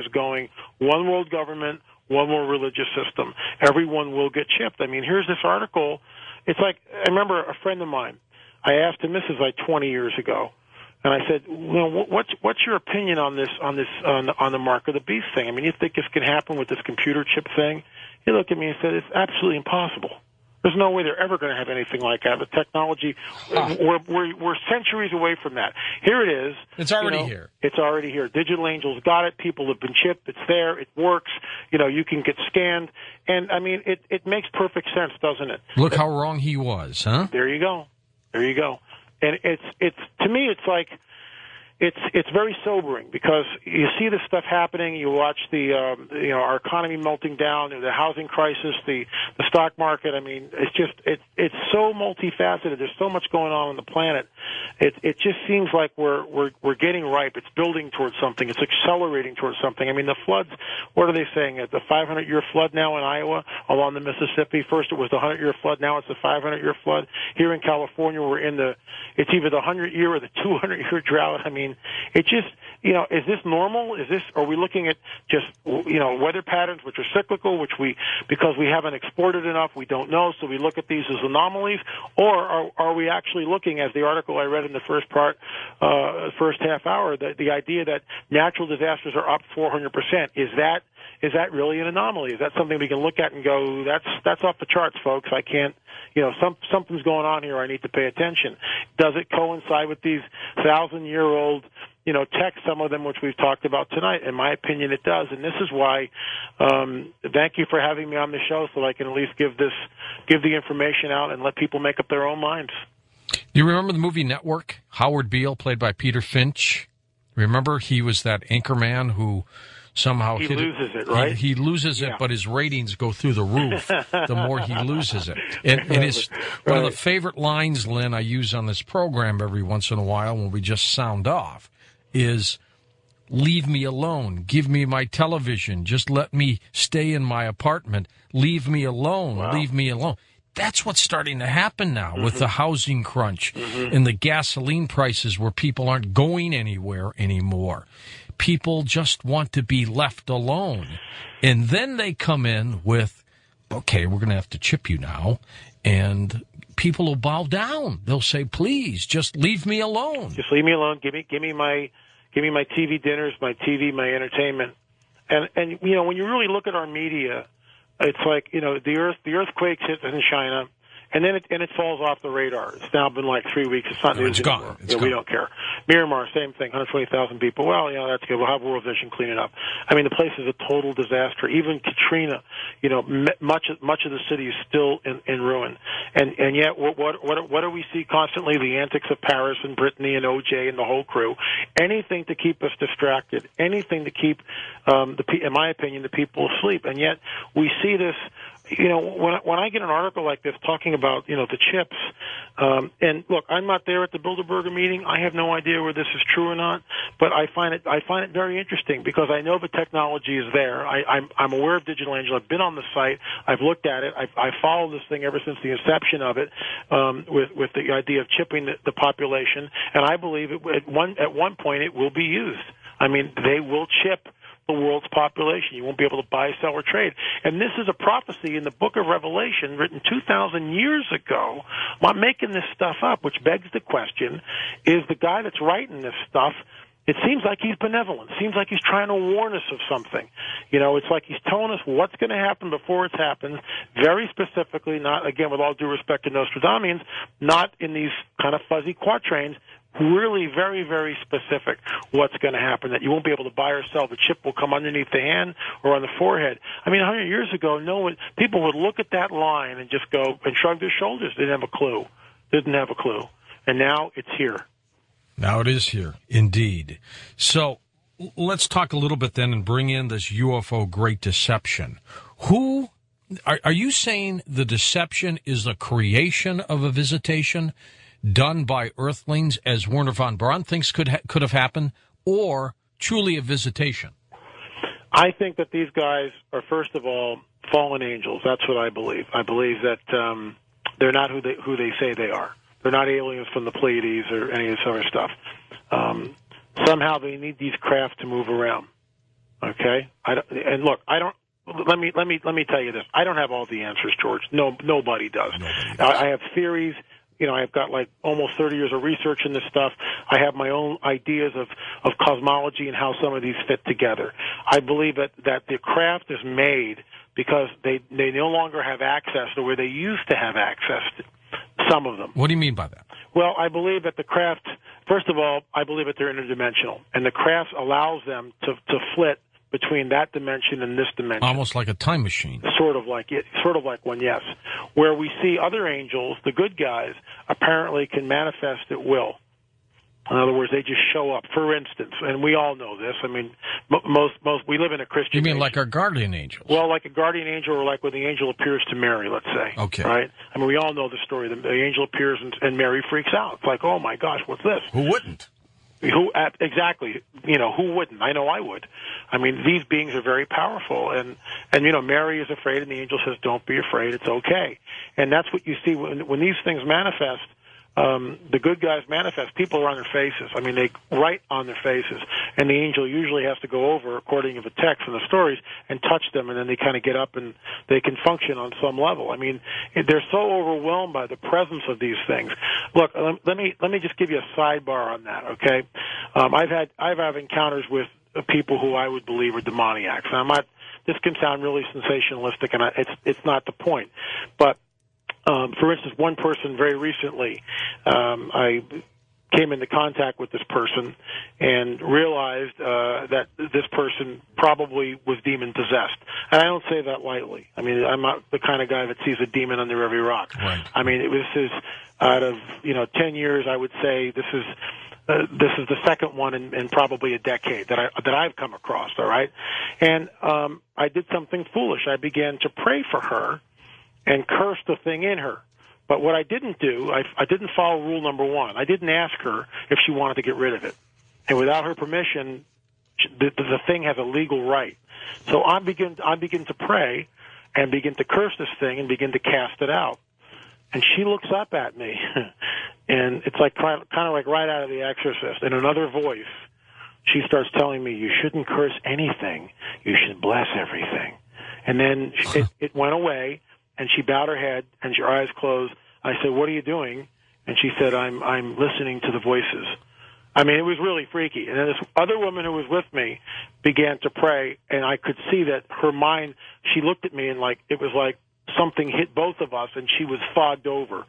is going one world government, one world religious system. Everyone will get chipped. I mean, here's this article. It's like, I remember a friend of mine, I asked him, this is like 20 years ago, and I said, well, what's your opinion on the mark of the beast thing? I mean, you think this can happen with this computer chip thing? He looked at me and said, it's absolutely impossible. There's no way they're ever going to have anything like that. The technology, we're centuries away from that. Here it is. It's already here. It's already here. Digital Angels got it. People have been chipped. It's there. It works. You can get scanned. And, I mean, it makes perfect sense, doesn't it? Look how wrong he was, huh? There you go. And it's to me, it's like, it's very sobering because you see this stuff happening. You watch our economy melting down, the housing crisis, the stock market. I mean, it's so multifaceted. There's so much going on the planet. It just seems like we're getting ripe. It's building towards something. It's accelerating towards something. I mean, the floods. What are they saying? The 500-year flood now in Iowa along the Mississippi. First it was the 100-year flood. Now it's the 500-year flood. Here in California, it's either the 100-year or the 200-year drought. I mean, it just, is this normal? Are we looking at just, weather patterns which are cyclical, because we haven't exported enough, we don't know, so we look at these as anomalies? Or are we actually looking, as the article I read in the first half hour, the idea that natural disasters are up 400%? Is that really an anomaly? Is that something we can look at and go, that's off the charts, folks? I can't, something's going on here. I need to pay attention. Does it coincide with these 1,000-year-old, texts, some of them which we've talked about tonight? In my opinion, it does. And this is why, thank you for having me on the show so I can at least give the information out and let people make up their own minds. Do you remember the movie Network? Howard Beale, played by Peter Finch. Remember, he was that anchorman who somehow he loses it, right? He loses it, but his ratings go through the roof the more he loses it. And it's one of the favorite lines, Lynn, I use on this program every once in a while when we just sound off is, leave me alone. Give me my television. Just let me stay in my apartment. Leave me alone. Wow. Leave me alone. That's what's starting to happen now with the housing crunch and the gasoline prices where people aren't going anywhere anymore. People just want to be left alone. And then they come in with, okay, we're going to have to chip you now. And people will bow down. They'll say, please, just leave me alone. Just leave me alone. Give me my TV dinners, my TV, my entertainment. And when you really look at our media, it's like, the earthquakes hit in China, and then it falls off the radar. It's now been like 3 weeks. It's not news anymore. It's gone. We don't care. Myanmar, same thing, 120,000 people. Well, that's good. We'll have World Vision clean it up. I mean, the place is a total disaster. Even Katrina, much of the city is still in ruin. And yet, what do we see constantly? The antics of Paris and Brittany and OJ and the whole crew. Anything to keep us distracted. Anything to keep, in my opinion, the people asleep. And yet, we see this. When I get an article like this talking about, the chips, and look, I'm not there at the Bilderberger meeting. I have no idea whether this is true or not, but I find it very interesting because I know the technology is there. I'm aware of Digital Angel. I've been on the site. I've looked at it. I followed this thing ever since the inception of it, with the idea of chipping the population, and I believe at one point it will be used. I mean, they will chip the world's population. You won't be able to buy, sell, or trade. And this is a prophecy in the book of Revelation written 2,000 years ago. I'm not making this stuff up, which begs the question, is the guy that's writing this stuff, it seems like he's benevolent. It seems like he's trying to warn us of something. It's like he's telling us what's going to happen before it happens, very specifically, not, again, with all due respect to Nostradamus, not in these kind of fuzzy quatrains, really very, very specific what's going to happen, that you won't be able to buy or sell. The chip will come underneath the hand or on the forehead. I mean, 100 years ago, people would look at that line and just go and shrug their shoulders. They didn't have a clue. And now it's here. Now it is here, indeed. So let's talk a little bit then and bring in this UFO Great Deception. Who are you saying the deception is the creation of a visitation done by Earthlings, as Werner von Braun thinks could have happened, or truly a visitation? I think that these guys are, first of all, fallen angels. That's what I believe. I believe that they're not who they say they are. They're not aliens from the Pleiades or any of this other stuff. Somehow they need these craft to move around. Okay, and look, I don't. Let me tell you this. I don't have all the answers, George. No, nobody does. I have theories. I've got like almost 30 years of research in this stuff. I have my own ideas of cosmology and how some of these fit together. I believe that the craft is made because they no longer have access to where they used to have access to, some of them. What do you mean by that? Well, I believe that the craft, first of all, I believe that they're interdimensional, and the craft allows them to flit between that dimension and this dimension. Almost like a time machine. Sort of like one, yes. Where we see other angels, the good guys, apparently can manifest at will. In other words, they just show up. For instance, and we all know this. I mean, most we live in a Christian. You mean nation. Like our guardian angels? Well, like a guardian angel, or like when the angel appears to Mary, let's say. Okay. Right? I mean, we all know the story. The angel appears and Mary freaks out. It's like, oh my gosh, what's this? Who wouldn't? Exactly. Who wouldn't? I know I would. I mean, these beings are very powerful, and Mary is afraid, and the angel says, "Don't be afraid. It's okay." And that's what you see when these things manifest. The good guys manifest. People are on their faces. I mean, they write on their faces, and the angel usually has to go over, according to the text and the stories, and touch them, and then they kind of get up and they can function on some level. I mean, they're so overwhelmed by the presence of these things. Look, let me just give you a sidebar on that. Okay, I've had encounters with people who I would believe are demoniacs. Now, this can sound really sensationalistic, and it's not the point, but. For instance, one person very recently, I came into contact with this person and realized that this person probably was demon-possessed. And I don't say that lightly. I mean, I'm not the kind of guy that sees a demon under every rock. Right. I mean, this is out of 10 years, I would say this is the second one in probably a decade that I've come across. All right, and I did something foolish. I began to pray for her and curse the thing in her. But what I didn't do, I didn't follow rule number one. I didn't ask her if she wanted to get rid of it. And without her permission, the thing has a legal right. So I begin to pray and begin to curse this thing and begin to cast it out. And she looks up at me, and it's like kind of like right out of The Exorcist. In another voice, she starts telling me, "You shouldn't curse anything. You should bless everything." And then it went away. And she bowed her head, and her eyes closed. I said, "What are you doing?" And she said, I'm listening to the voices." I mean, it was really freaky. And then this other woman who was with me began to pray, and I could see that her mind, she looked at me, and it was like something hit both of us, and she was fogged over.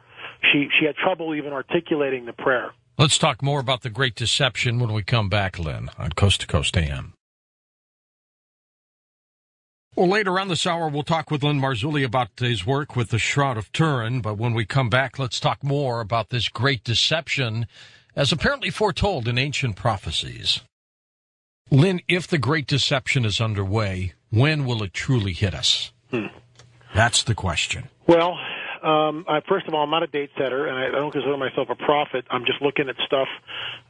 She had trouble even articulating the prayer. Let's talk more about the Great Deception when we come back, Lynn, on Coast to Coast AM. Well, later on this hour, we'll talk with Lynn Marzulli about his work with the Shroud of Turin. But when we come back, let's talk more about this great deception as apparently foretold in ancient prophecies. Lynn, if the great deception is underway, when will it truly hit us? That's the question. Well, first of all, I'm not a date setter, and I don't consider myself a prophet. I'm just looking at stuff,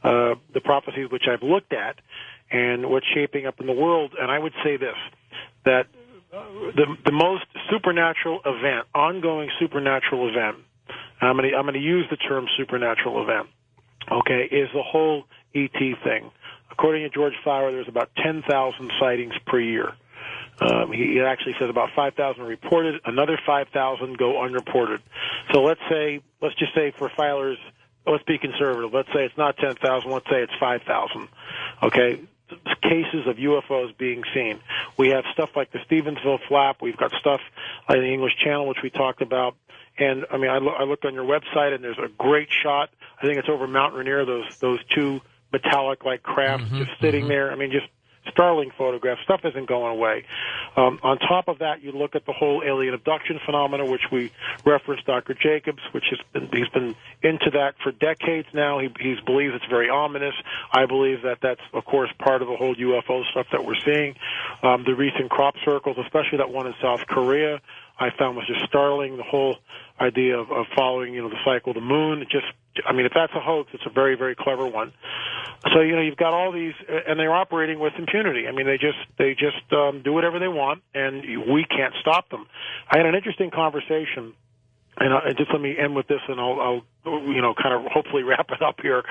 the prophecies which I've looked at, and what's shaping up in the world. And I would say this, that the most supernatural event, ongoing supernatural event, I'm going to use the term supernatural event, okay, is the whole ET thing. According to George Flower, there's about 10,000 sightings per year. He actually says about 5,000 reported, another 5,000 go unreported. So let's just say for filers, let's be conservative. Let's say it's not 10,000. Let's say it's 5,000. Okay, cases of UFOs being seen. We have stuff like the Stevensville flap. We've got stuff like the English Channel, which we talked about. And I mean, I looked on your website, and there's a great shot. I think it's over Mount Rainier. Those two metallic-like crafts just sitting there. I mean, just startling photographs. Stuff isn't going away. On top of that, you look at the whole alien abduction phenomena, which we referenced Dr. Jacobs, which he's been into that for decades now. He believes it's very ominous. I believe that's, of course, part of the whole UFO stuff that we're seeing. The recent crop circles, especially that one in South Korea, I found was just startling. The whole idea of following, the cycle of the moon. If that's a hoax, it's a very, very clever one. So, you've got all these, and they're operating with impunity. I mean, they just do whatever they want, and we can't stop them. I had an interesting conversation, and just let me end with this, and I'll kind of hopefully wrap it up here.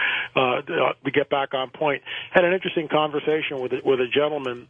We get back on point. Had an interesting conversation with a gentleman